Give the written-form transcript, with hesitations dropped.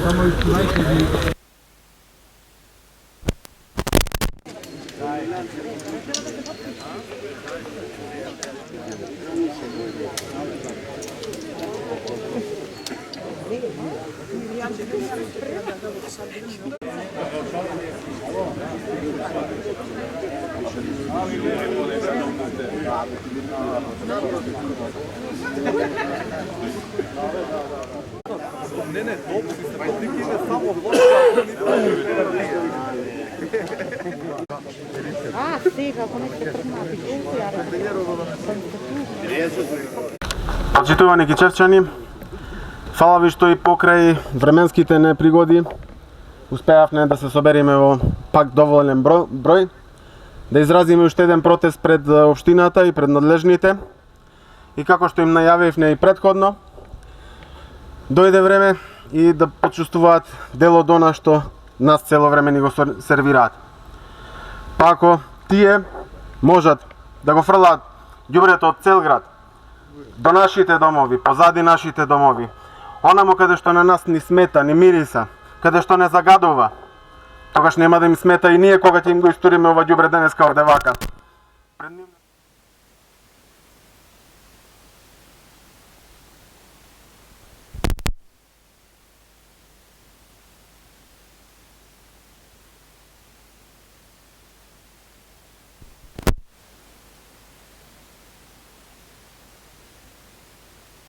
Само изпунайте ги. Не, толку си се потикиме само сега, ако не сте тргнати, Почитувани кичевчани, фала ви што и покрај временските непригоди успеавме да се собериме во пак доволен број, да изразиме уште еден протест пред општината и пред надлежните. И како што им најавивме и предходно, дојде време и да почувствуваат дел од она што нас цело време ни го сервираат. Па ако тие можат да го фрлаат ѓубрето од цел град до нашите домови, позади нашите домови, онамо каде што на нас ни смета, ни мириса, каде што не загадува, тогаш нема да им смета и ние кога ќе им го истуриме ова ѓубре денеска овде вака.